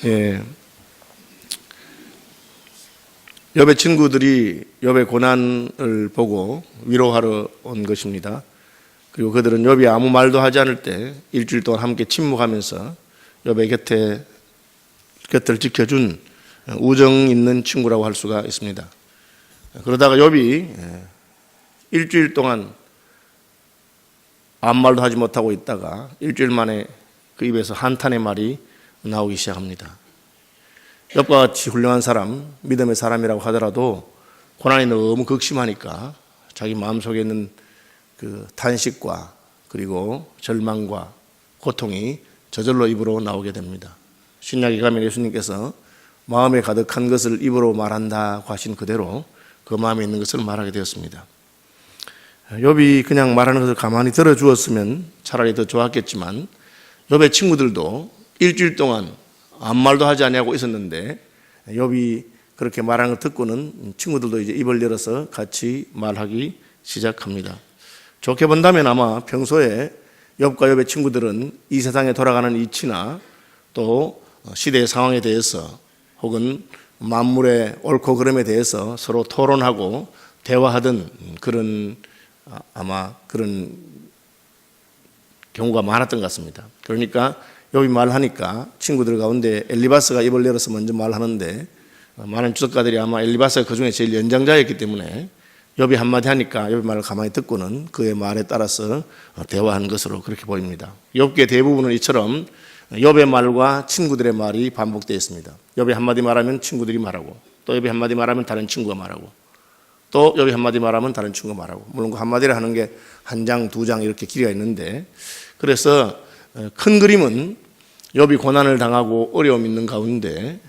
예. 욥의 친구들이 욥의 고난을 보고 위로하러 온 것입니다. 그리고 그들은 욥이 아무 말도 하지 않을 때 일주일 동안 함께 침묵하면서 욥의 곁을 지켜준 우정 있는 친구라고 할 수가 있습니다. 그러다가 욥이 일주일 동안 아무 말도 하지 못하고 있다가 일주일 만에 그 입에서 한탄의 말이 나오기 시작합니다. 욥과 같이 훌륭한 사람, 믿음의 사람이라고 하더라도 고난이 너무 극심하니까 자기 마음속에 있는 그 탄식과 그리고 절망과 고통이 저절로 입으로 나오게 됩니다. 신약에 가면 예수님께서 마음에 가득한 것을 입으로 말한다고 하신 그대로 그 마음에 있는 것을 말하게 되었습니다. 욥이 그냥 말하는 것을 가만히 들어주었으면 차라리 더 좋았겠지만 욥의 친구들도 일주일 동안 아무 말도 하지 않냐고 있었는데 욥이 그렇게 말하는 걸 듣고는 친구들도 이제 입을 열어서 같이 말하기 시작합니다. 좋게 본다면 아마 평소에 욥과 욥의 친구들은 이 세상에 돌아가는 이치나 또 시대의 상황에 대해서 혹은 만물의 옳고 그름에 대해서 서로 토론하고 대화하던 그런 아마 그런 경우가 많았던 것 같습니다. 그러니까 욥이 말하니까 친구들 가운데 엘리바스가 입을 열어서 먼저 말하는데 많은 주석가들이 아마 엘리바스가 그 중에 제일 연장자였기 때문에 욥이 한마디 하니까 욥의 말을 가만히 듣고는 그의 말에 따라서 대화하는 것으로 그렇게 보입니다. 욥기의 대부분은 이처럼 욥의 말과 친구들의 말이 반복되어 있습니다. 욥이 한마디 말하면 친구들이 말하고 또 욥이 한마디 말하면 다른 친구가 말하고 또 욥이 한마디 말하면 다른 친구가 말하고 물론 그 한마디를 하는 게 한 장, 두 장 이렇게 길이가 있는데 그래서 큰 그림은 욥이 고난을 당하고 어려움 있는 가운데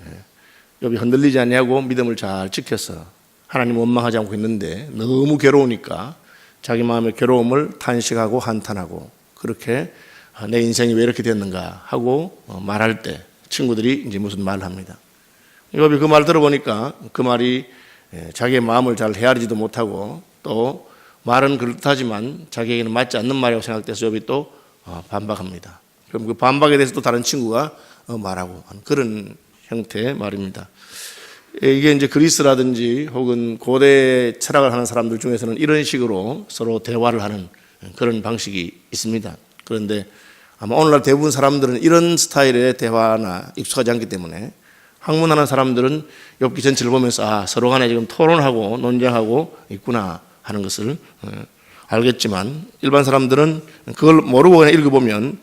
욥이 흔들리지 않냐고 믿음을 잘 지켜서 하나님 원망하지 않고 있는데 너무 괴로우니까 자기 마음의 괴로움을 탄식하고 한탄하고 그렇게 내 인생이 왜 이렇게 됐는가 하고 말할 때 친구들이 이제 무슨 말을 합니다. 욥이 그 말 들어보니까 그 말이 자기의 마음을 잘 헤아리지도 못하고 또 말은 그렇다지만 자기에게는 맞지 않는 말이라고 생각돼서 욥이 또 반박합니다. 그럼 그 반박에 대해서 또 다른 친구가 말하고 하는 그런 형태의 말입니다. 이게 이제 그리스라든지 혹은 고대 철학을 하는 사람들 중에서는 이런 식으로 서로 대화를 하는 그런 방식이 있습니다. 그런데 아마 오늘날 대부분 사람들은 이런 스타일의 대화나 익숙하지 않기 때문에 학문하는 사람들은 욥기 전체를 보면서 서로 간에 지금 토론하고 논쟁하고 있구나 하는 것을 알겠지만 일반 사람들은 그걸 모르고 그냥 읽어보면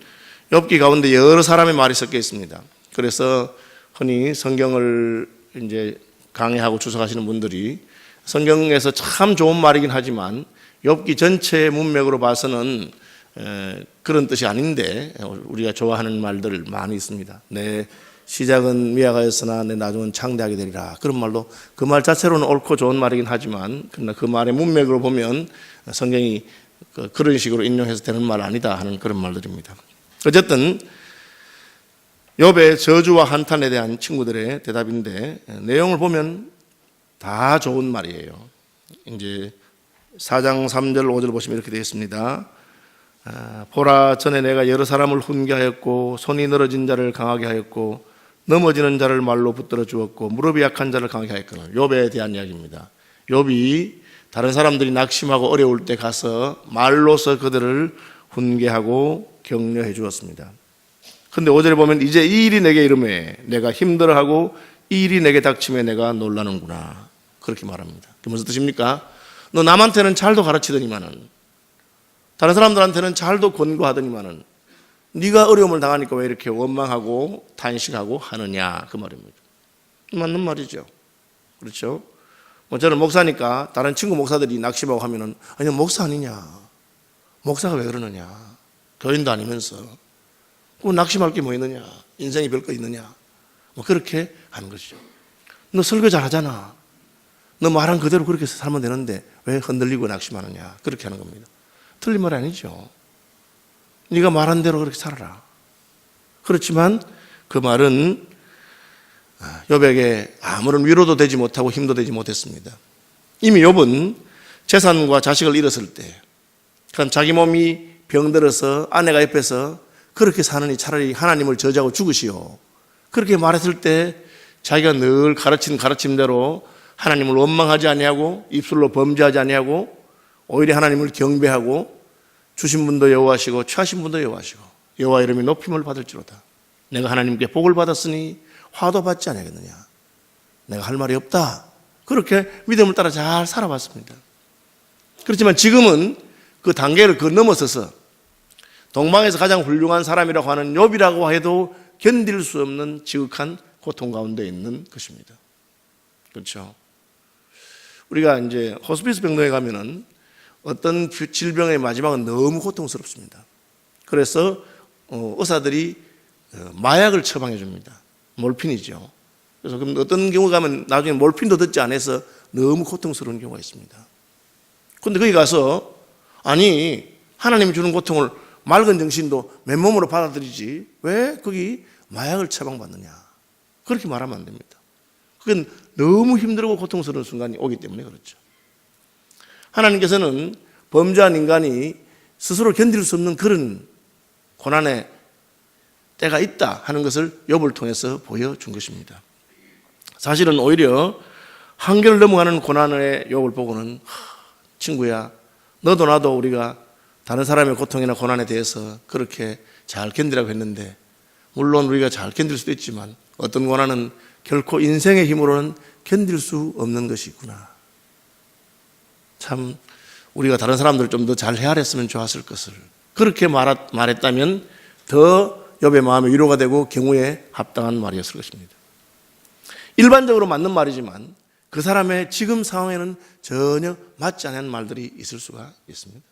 욥기 가운데 여러 사람의 말이 섞여 있습니다. 그래서 흔히 성경을 이제 강의하고 주석하시는 분들이 성경에서 참 좋은 말이긴 하지만 욥기 전체의 문맥으로 봐서는 그런 뜻이 아닌데 우리가 좋아하는 말들 많이 있습니다. 내 시작은 미약하였으나 내 나중은 창대하게 되리라. 그런 말도 그 말 자체로는 옳고 좋은 말이긴 하지만 그러나 그 말의 문맥으로 보면 성경이 그런 식으로 인용해서 되는 말 아니다 하는 그런 말들입니다. 어쨌든 욥의 저주와 한탄에 대한 친구들의 대답인데 내용을 보면 다 좋은 말이에요. 이제 4장 3절 5절 보시면 이렇게 되어 있습니다. 보라, 전에 내가 여러 사람을 훈계하였고 손이 늘어진 자를 강하게 하였고 넘어지는 자를 말로 붙들어 주었고 무릎이 약한 자를 강하게 하였거늘. 욥에 대한 이야기입니다. 욥이 다른 사람들이 낙심하고 어려울 때 가서 말로서 그들을 훈계하고 격려해 주었습니다. 근데 5절에 보면 이제 이 일이 내게 이르매 내가 힘들어하고 이 일이 내게 닥치매 내가 놀라는구나. 그렇게 말합니다. 그게 무슨 뜻입니까? 너 남한테는 잘도 가르치더니만은 다른 사람들한테는 잘도 권고하더니만은 네가 어려움을 당하니까 왜 이렇게 원망하고 탄식하고 하느냐 그 말입니다. 맞는 말이죠. 그렇죠? 저는 목사니까 다른 친구 목사들이 낙심하고 하면은 아니 목사 아니냐? 목사가 왜 그러느냐? 교인도 아니면서 낙심할 게 뭐 있느냐? 인생이 별거 있느냐? 뭐 그렇게 하는 것이죠. 너 설교 잘하잖아. 너 말한 그대로 그렇게 살면 되는데 왜 흔들리고 낙심하느냐? 그렇게 하는 겁니다. 틀린 말 아니죠. 네가 말한 대로 그렇게 살아라. 그렇지만 그 말은 욥에게 아무런 위로도 되지 못하고 힘도 되지 못했습니다. 이미 욥은 재산과 자식을 잃었을 때 그럼 자기 몸이 병들어서 아내가 옆에서 그렇게 사느니 차라리 하나님을 저주하고 죽으시오. 그렇게 말했을 때 자기가 늘 가르친 가르침대로 하나님을 원망하지 아니하고 입술로 범죄하지 아니하고 오히려 하나님을 경배하고 주신 분도 여호와시고 취하신 분도 여호와시고 여호와 이름이 높임을 받을지로다. 내가 하나님께 복을 받았으니 화도 받지 아니하겠느냐. 내가 할 말이 없다. 그렇게 믿음을 따라 잘 살아왔습니다. 그렇지만 지금은 그 단계를 넘어서서 동방에서 가장 훌륭한 사람이라고 하는 욥이라고 해도 견딜 수 없는 지극한 고통 가운데 있는 것입니다. 그렇죠? 우리가 이제 호스피스 병동에 가면은 어떤 질병의 마지막은 너무 고통스럽습니다. 그래서 의사들이 마약을 처방해 줍니다. 몰핀이죠. 그래서 그럼 어떤 경우 가면 나중에 몰핀도 듣지 않아서 너무 고통스러운 경우가 있습니다. 그런데 거기 가서 아니 하나님이 주는 고통을 맑은 정신도 맨몸으로 받아들이지 왜 거기 마약을 처방받느냐. 그렇게 말하면 안 됩니다. 그건 너무 힘들고 고통스러운 순간이 오기 때문에 그렇죠. 하나님께서는 범죄한 인간이 스스로 견딜 수 없는 그런 고난의 때가 있다 하는 것을 욥을 통해서 보여준 것입니다. 사실은 오히려 한계를 넘어가는 고난의 욥을 보고는 친구야 너도 나도 우리가 다른 사람의 고통이나 고난에 대해서 그렇게 잘 견디라고 했는데 물론 우리가 잘 견딜 수도 있지만 어떤 고난은 결코 인생의 힘으로는 견딜 수 없는 것이 있구나. 참 우리가 다른 사람들을 좀 더 잘 헤아렸으면 좋았을 것을 그렇게 말했다면 더 욥의 마음에 위로가 되고 경우에 합당한 말이었을 것입니다. 일반적으로 맞는 말이지만 그 사람의 지금 상황에는 전혀 맞지 않는 말들이 있을 수가 있습니다.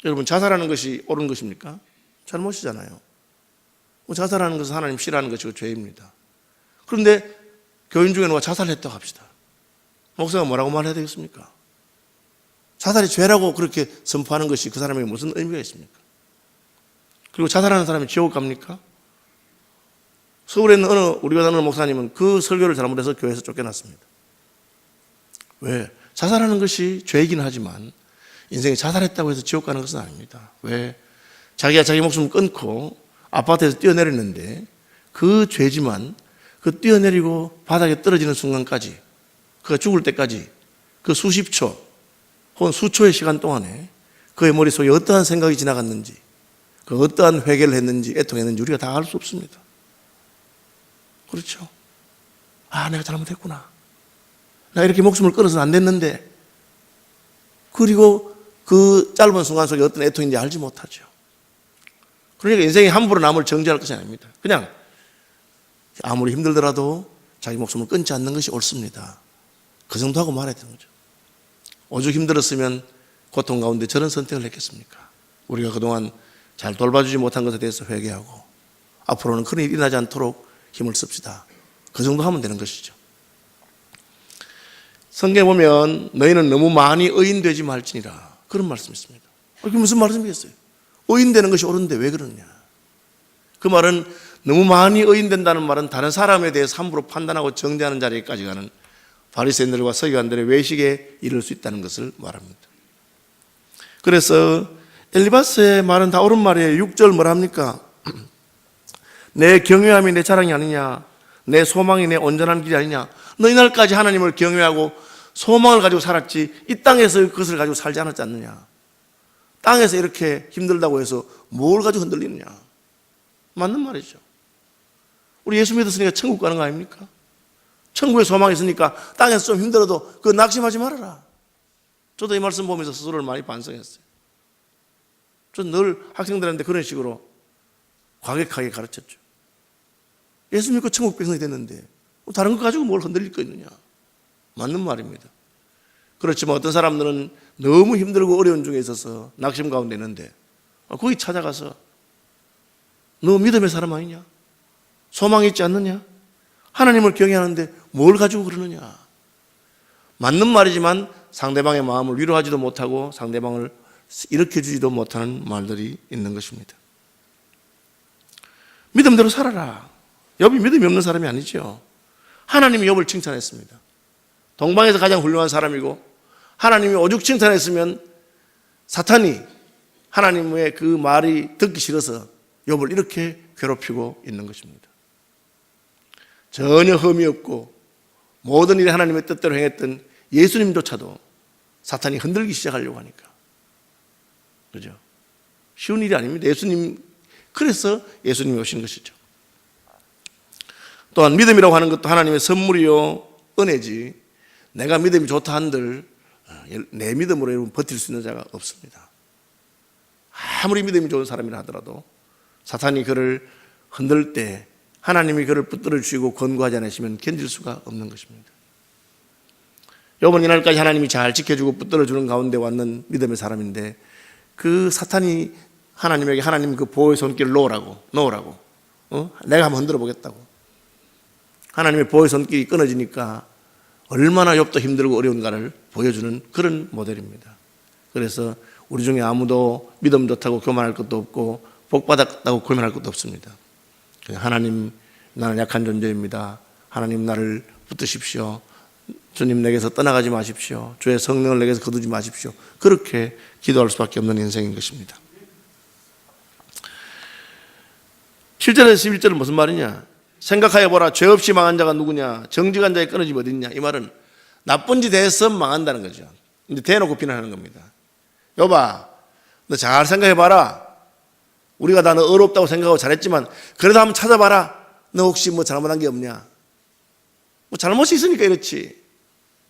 여러분 자살하는 것이 옳은 것입니까? 잘못이잖아요. 자살하는 것은 하나님 싫어하는 것이고 죄입니다. 그런데 교인 중에 누가 자살했다고 합시다. 목사가 뭐라고 말해야 되겠습니까? 자살이 죄라고 그렇게 선포하는 것이 그 사람에게 무슨 의미가 있습니까? 그리고 자살하는 사람이 지옥 갑니까? 서울에 있는 우리가 다니는 목사님은 그 설교를 잘못해서 교회에서 쫓겨났습니다. 왜? 자살하는 것이 죄이긴 하지만 인생에 자살했다고 해서 지옥 가는 것은 아닙니다. 왜? 자기가 자기 목숨을 끊고 아파트에서 뛰어내렸는데 그 죄지만 그 뛰어내리고 바닥에 떨어지는 순간까지 그가 죽을 때까지 그 수십 초 혹은 수초의 시간 동안에 그의 머릿속에 어떠한 생각이 지나갔는지 그 어떠한 회개를 했는지 애통했는지 우리가 다 알 수 없습니다. 그렇죠? 아 내가 잘못했구나. 내가 이렇게 목숨을 끊어서는 안 됐는데 그리고 그 짧은 순간 속에 어떤 애통인지 알지 못하죠. 그러니까 인생이 함부로 남을 정죄할 것이 아닙니다. 그냥 아무리 힘들더라도 자기 목숨을 끊지 않는 것이 옳습니다. 그 정도 하고 말해야 되는 거죠. 오죽 힘들었으면 고통 가운데 저런 선택을 했겠습니까? 우리가 그동안 잘 돌봐주지 못한 것에 대해서 회개하고 앞으로는 그런 일이 일어나지 않도록 힘을 씁시다. 그 정도 하면 되는 것이죠. 성경에 보면 너희는 너무 많이 의인되지 말지니라 그런 말씀이 있습니다. 그게 무슨 말씀이겠어요? 의인되는 것이 옳은데 왜 그러냐? 그 말은 너무 많이 의인된다는 말은 다른 사람에 대해서 함부로 판단하고 정죄하는 자리까지 가는 바리새인들과 서기관들의 외식에 이를 수 있다는 것을 말합니다. 그래서 엘리바스의 말은 다 옳은 말이에요. 6절 뭐라 합니까? 내 경외함이 내 자랑이 아니냐? 내 소망이 내 온전한 길이 아니냐? 너 이날까지 하나님을 경외하고 소망을 가지고 살았지 이 땅에서 그것을 가지고 살지 않았지 않느냐? 땅에서 이렇게 힘들다고 해서 뭘 가지고 흔들리느냐? 맞는 말이죠. 우리 예수 믿었으니까 천국 가는 거 아닙니까? 천국에 소망이 있으니까 땅에서 좀 힘들어도 그거 낙심하지 말아라. 저도 이 말씀 보면서 스스로를 많이 반성했어요. 저는 늘 학생들한테 그런 식으로 과격하게 가르쳤죠. 예수 믿고 천국 백성이 됐는데 다른 거 가지고 뭘 흔들릴 거 있느냐? 맞는 말입니다. 그렇지만 어떤 사람들은 너무 힘들고 어려운 중에 있어서 낙심 가운데 있는데 거기 찾아가서 너 믿음의 사람 아니냐? 소망이 있지 않느냐? 하나님을 경외하는데 뭘 가지고 그러느냐? 맞는 말이지만 상대방의 마음을 위로하지도 못하고 상대방을 일으켜주지도 못하는 말들이 있는 것입니다. 믿음대로 살아라. 욥이 믿음이 없는 사람이 아니죠. 하나님이 욥을 칭찬했습니다. 동방에서 가장 훌륭한 사람이고 하나님이 오죽 칭찬했으면 사탄이 하나님의 그 말이 듣기 싫어서 욥을 이렇게 괴롭히고 있는 것입니다. 전혀 흠이 없고 모든 일에 하나님의 뜻대로 행했던 예수님조차도 사탄이 흔들기 시작하려고 하니까. 그죠? 쉬운 일이 아닙니다. 그래서 예수님이 오신 것이죠. 또한 믿음이라고 하는 것도 하나님의 선물이요 은혜지, 내가 믿음이 좋다 한들 내 믿음으로 여러분 버틸 수 있는 자가 없습니다. 아무리 믿음이 좋은 사람이라 하더라도 사탄이 그를 흔들 때 하나님이 그를 붙들어 주시고 권고하지 않으시면 견딜 수가 없는 것입니다. 요번 이날까지 하나님이 잘 지켜주고 붙들어 주는 가운데 왔는 믿음의 사람인데, 그 사탄이 하나님에게 하나님 그 보호의 손길을 놓으라고 내가 한번 흔들어 보겠다고. 하나님의 보호의 손길이 끊어지니까 얼마나 욥도 힘들고 어려운가를 보여주는 그런 모델입니다. 그래서 우리 중에 아무도 믿음 좋다고 교만할 것도 없고 복받았다고 교만할 것도 없습니다. 하나님, 나는 약한 존재입니다. 하나님, 나를 붙드십시오. 주님, 내게서 떠나가지 마십시오. 주의 성령을 내게서 거두지 마십시오. 그렇게 기도할 수밖에 없는 인생인 것입니다. 7절에서 11절은 무슨 말이냐? 생각하여보라, 죄 없이 망한 자가 누구냐? 정직한 자의 끊어짐이 어딨냐? 이 말은 나쁜 짓 해서 망한다는 거죠. 근데 대놓고 비난하는 겁니다. 여봐, 너 잘 생각해봐라. 우리가 다 너 어렵다고 생각하고 잘했지만 그래도 한번 찾아봐라. 너 혹시 뭐 잘못한 게 없냐? 뭐 잘못이 있으니까 이렇지.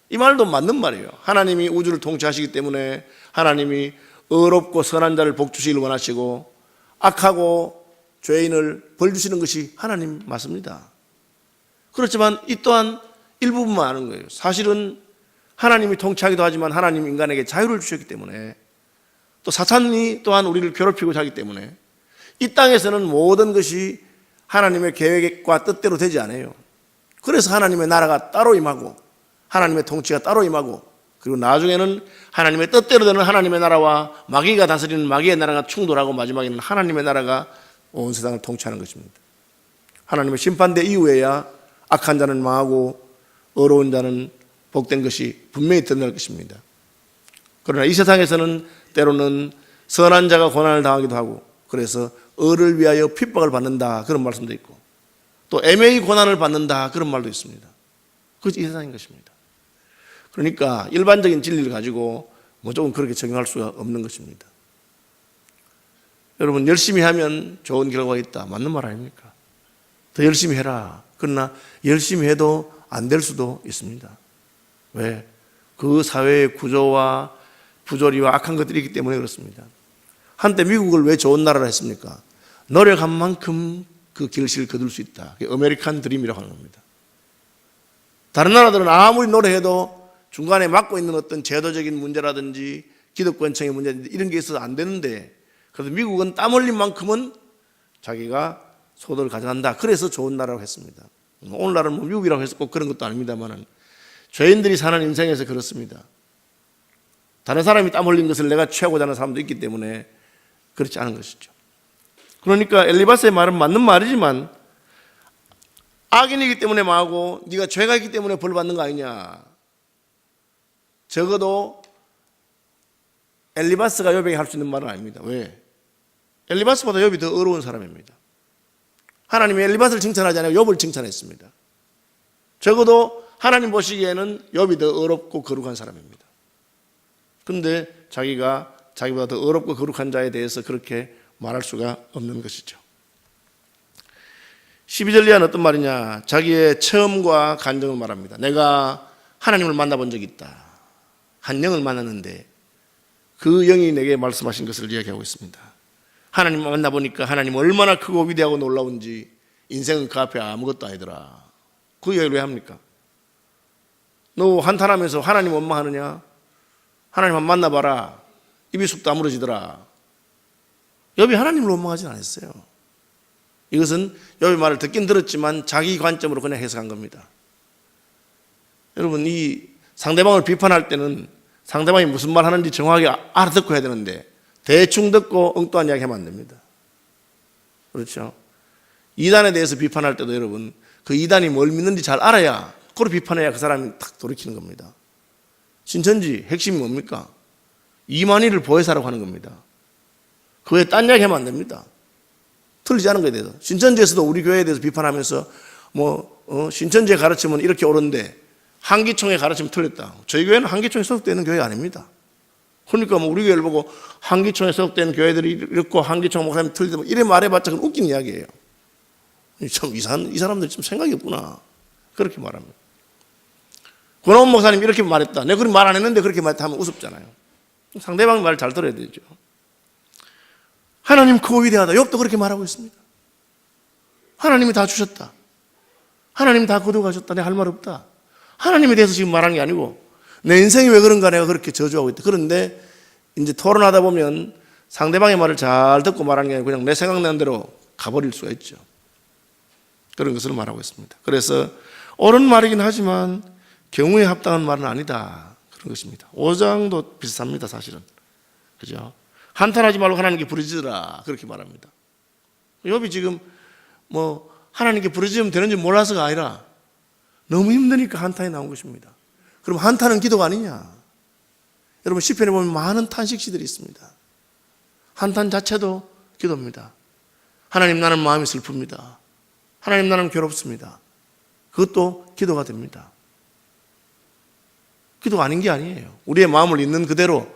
이 말도 맞는 말이에요. 하나님이 우주를 통치하시기 때문에 하나님이 어렵고 선한 자를 복 주시길 원하시고 악하고 죄인을 벌 주시는 것이 하나님 맞습니다. 그렇지만 이 또한 일부분만 아는 거예요. 사실은 하나님이 통치하기도 하지만 하나님 인간에게 자유를 주셨기 때문에, 또 사탄이 또한 우리를 괴롭히고자 하기 때문에 이 땅에서는 모든 것이 하나님의 계획과 뜻대로 되지 않아요. 그래서 하나님의 나라가 따로 임하고 하나님의 통치가 따로 임하고, 그리고 나중에는 하나님의 뜻대로 되는 하나님의 나라와 마귀가 다스리는 마귀의 나라가 충돌하고 마지막에는 하나님의 나라가 온 세상을 통치하는 것입니다. 하나님의 심판대 이후에야 악한 자는 망하고 어려운 자는 복된 것이 분명히 드러날 것입니다. 그러나 이 세상에서는 때로는 선한 자가 고난을 당하기도 하고, 그래서 의를 위하여 핍박을 받는다, 그런 말씀도 있고, 또 애매히 고난을 받는다, 그런 말도 있습니다. 그것이 이 세상인 것입니다. 그러니까 일반적인 진리를 가지고 무조건 그렇게 적용할 수가 없는 것입니다. 여러분, 열심히 하면 좋은 결과가 있다, 맞는 말 아닙니까? 더 열심히 해라. 그러나 열심히 해도 안 될 수도 있습니다. 왜? 그 사회의 구조와 부조리와 악한 것들이 있기 때문에 그렇습니다. 한때 미국을 왜 좋은 나라라 했습니까? 노력한 만큼 그 결실을 거둘 수 있다. 그게 아메리칸 드림이라고 하는 겁니다. 다른 나라들은 아무리 노력해도 중간에 막고 있는 어떤 제도적인 문제라든지 기득권층의 문제라든지 이런 게 있어서 안 되는데, 그래서 미국은 땀 흘린 만큼은 자기가 소득을 가져간다. 그래서 좋은 나라라고 했습니다. 오늘날은 뭐 미국이라고 해서 꼭 그런 것도 아닙니다만, 죄인들이 사는 인생에서 그렇습니다. 다른 사람이 땀 흘린 것을 내가 취하고자 하는 사람도 있기 때문에 그렇지 않은 것이죠. 그러니까 엘리바스의 말은 맞는 말이지만, 악인이기 때문에 망하고 네가 죄가 있기 때문에 벌 받는 거 아니냐. 적어도 엘리바스가 욥에게 할 수 있는 말은 아닙니다. 왜? 엘리바스보다 욥이 더 어려운 사람입니다. 하나님이 엘리바스를 칭찬하지 않고 욥을 칭찬했습니다. 적어도 하나님 보시기에는 욥이 더 어렵고 거룩한 사람입니다. 그런데 자기가 자기보다 더 어렵고 거룩한 자에 대해서 그렇게 말할 수가 없는 것이죠. 12절 이하는 어떤 말이냐? 자기의 체험과 간증을 말합니다. 내가 하나님을 만나본 적이 있다. 한 영을 만났는데 그 영이 내게 말씀하신 것을 이야기하고 있습니다. 하나님을 만나보니까 하나님 얼마나 크고 위대하고 놀라운지 인생은 그 앞에 아무것도 아니더라. 그 이야기를 왜 합니까? 너 한탄하면서 하나님 원망하느냐? 하나님 한번 만나봐라. 입이 쑥 다물어지더라. 욥이 하나님을 원망하진 않았어요. 이것은 욥의 말을 듣긴 들었지만 자기 관점으로 그냥 해석한 겁니다. 여러분, 이 상대방을 비판할 때는 상대방이 무슨 말 하는지 정확하게 알아듣고 해야 되는데 대충 듣고 엉뚱한 이야기 하면 안 됩니다. 그렇죠? 이단에 대해서 비판할 때도 여러분, 그 이단이 뭘 믿는지 잘 알아야, 그걸 비판해야 그 사람이 탁 돌이키는 겁니다. 신천지 핵심이 뭡니까? 이만희를 보혜사라고 하는 겁니다. 그 외에 딴 이야기 하면 안 됩니다. 틀리지 않은 거에 대해서. 신천지에서도 우리 교회에 대해서 비판하면서 신천지의 가르침은 이렇게 옳은데 한기총의 가르침은 틀렸다. 저희 교회는 한기총에 소속되는 교회가 아닙니다. 그러니까 우리 교회를 보고 한기총에 소속되는 교회들이 이렇고 한기총 목사님이 틀리다 이래 말해봤자 그건 웃긴 이야기예요. 참 이 사람들이 좀 생각이 없구나. 그렇게 말합니다. 권호원 목사님 이렇게 말했다. 내가 그렇게 말 안 했는데 그렇게 말했다 하면 우습잖아요. 상대방 말 잘 들어야 되죠. 하나님 크고 위대하다. 욥도 그렇게 말하고 있습니다. 하나님이 다 주셨다. 하나님 다 거두가셨다. 내가 할 말 없다. 하나님에 대해서 지금 말하는 게 아니고 내 인생이 왜 그런가 내가 그렇게 저주하고 있다. 그런데 이제 토론하다 보면 상대방의 말을 잘 듣고 말하는 게 아니고 그냥 내 생각나는 대로 가버릴 수가 있죠. 그런 것을 말하고 있습니다. 그래서 옳은 말이긴 하지만 경우에 합당한 말은 아니다. 그런 것입니다. 5장도 비슷합니다. 사실은. 그죠? 한탄하지 말고 하나님께 부르짖으라. 그렇게 말합니다. 욥이 지금 하나님께 부르짖으면 되는지 몰라서가 아니라 너무 힘드니까 한탄이 나온 것입니다. 그럼 한탄은 기도가 아니냐? 여러분 시편에 보면 많은 탄식시들이 있습니다. 한탄 자체도 기도입니다. 하나님 나는 마음이 슬픕니다. 하나님 나는 괴롭습니다. 그것도 기도가 됩니다. 기도가 아닌 게 아니에요. 우리의 마음을 있는 그대로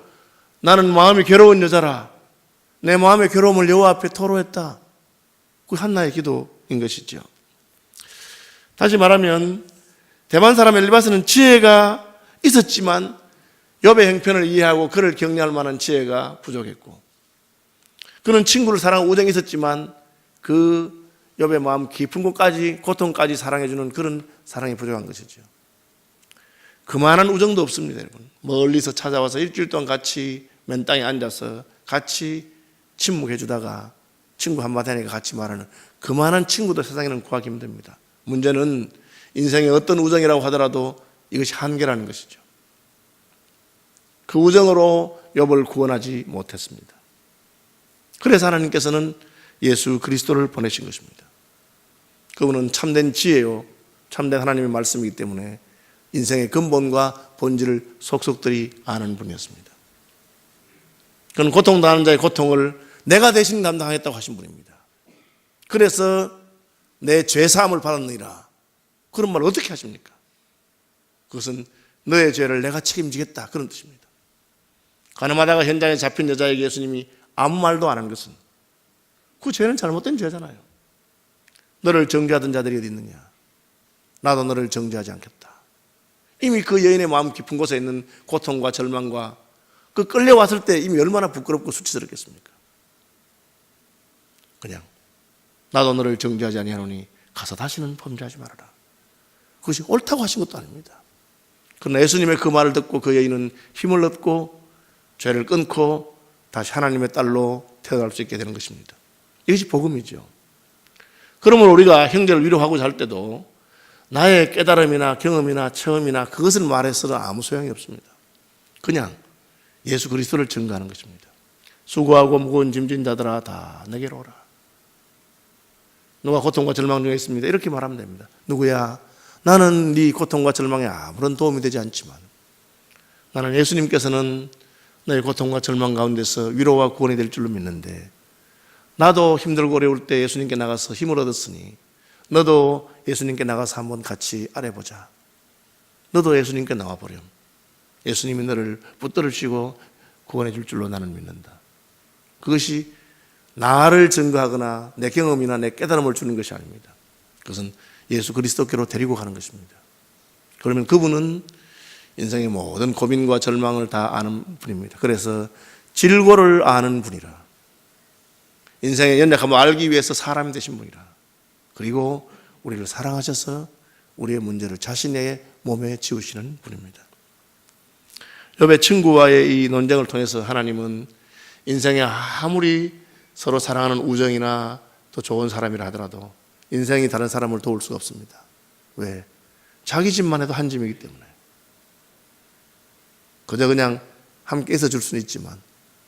나는 마음이 괴로운 여자라. 내 마음의 괴로움을 여호와 앞에 토로했다. 그게 한나의 기도인 것이죠. 다시 말하면 대만 사람 엘리바스는 지혜가 있었지만 욥의 형편을 이해하고 그를 격려할 만한 지혜가 부족했고 그는 친구를 사랑하고 우정이 있었지만 그 욥의 마음 깊은 곳까지 고통까지 사랑해주는 그런 사랑이 부족한 것이죠. 그만한 우정도 없습니다. 여러분 멀리서 찾아와서 일주일 동안 같이 맨 땅에 앉아서 같이 침묵해 주다가 친구 한마디 하니까 같이 말하는 그만한 친구도 세상에는 구하기 힘듭니다. 문제는 인생의 어떤 우정이라고 하더라도 이것이 한계라는 것이죠. 그 우정으로 욥을 구원하지 못했습니다. 그래서 하나님께서는 예수 그리스도를 보내신 것입니다. 그분은 참된 지혜요 참된 하나님의 말씀이기 때문에 인생의 근본과 본질을 속속들이 아는 분이었습니다. 그는 고통당하는 자의 고통을 내가 대신 감당하겠다고 하신 분입니다. 그래서 내 죄사함을 받았느니라. 그런 말을 어떻게 하십니까? 그것은 너의 죄를 내가 책임지겠다 그런 뜻입니다. 가늠하다가 현장에 잡힌 여자에게 예수님이 아무 말도 안 한 것은 그 죄는 잘못된 죄잖아요. 너를 정죄하던 자들이 어디 있느냐? 나도 너를 정죄하지 않겠다. 이미 그 여인의 마음 깊은 곳에 있는 고통과 절망과 그 끌려왔을 때 이미 얼마나 부끄럽고 수치스럽겠습니까? 그냥 나도 너를 정죄하지 아니하노니 가서 다시는 범죄하지 말아라. 그것이 옳다고 하신 것도 아닙니다. 그러나 예수님의 그 말을 듣고 그 여인은 힘을 얻고 죄를 끊고 다시 하나님의 딸로 태어날 수 있게 되는 것입니다. 이것이 복음이죠. 그러므로 우리가 형제를 위로하고자 할 때도 나의 깨달음이나 경험이나 체험이나 그것을 말해서는 아무 소용이 없습니다. 그냥 예수 그리스도를 증거하는 것입니다. 수고하고 무거운 짐진 자들아 다 내게로 오라. 누가 고통과 절망 중에 있습니다. 이렇게 말하면 됩니다. 누구야? 나는 네 고통과 절망에 아무런 도움이 되지 않지만 나는 예수님께서는 너의 고통과 절망 가운데서 위로와 구원이 될 줄로 믿는데 나도 힘들고 어려울 때 예수님께 나가서 힘을 얻었으니 너도 예수님께 나가서 한번 같이 알아보자. 너도 예수님께 나와보렴. 예수님이 너를 붙들으시고 구원해 줄 줄로 나는 믿는다. 그것이 나를 증거하거나 내 경험이나 내 깨달음을 주는 것이 아닙니다. 그것은 예수 그리스도께로 데리고 가는 것입니다. 그러면 그분은 인생의 모든 고민과 절망을 다 아는 분입니다. 그래서 질고를 아는 분이라. 인생의 연약함을 알기 위해서 사람이 되신 분이라. 그리고 우리를 사랑하셔서 우리의 문제를 자신의 몸에 지우시는 분입니다. 욥의 친구와의 이 논쟁을 통해서 하나님은 인생에 아무리 서로 사랑하는 우정이나 더 좋은 사람이라 하더라도 인생이 다른 사람을 도울 수가 없습니다. 왜? 자기 집만 해도 한 짐이기 때문에. 그냥 함께 있어 줄 수는 있지만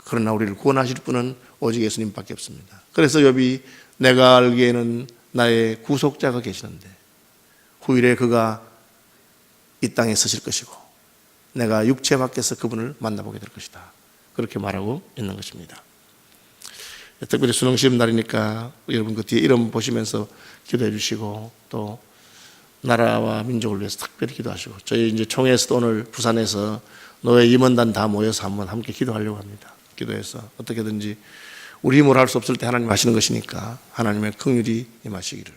그러나 우리를 구원하실 분은 오직 예수님밖에 없습니다. 그래서 욥이 내가 알기에는 나의 구속자가 계시는데 후일에 그가 이 땅에 서실 것이고 내가 육체 밖에서 그분을 만나보게 될 것이다. 그렇게 말하고 있는 것입니다. 특별히 수능 시험 날이니까 여러분 그 뒤에 이름 보시면서 기도해 주시고 또 나라와 민족을 위해서 특별히 기도하시고 저희 이제 총회에서도 오늘 부산에서 노예 임원단 다 모여서 한번 함께 기도하려고 합니다. 기도해서 어떻게든지 우리 힘으로 할 수 없을 때 하나님 하시는 것이니까 하나님의 긍휼이 임하시기를.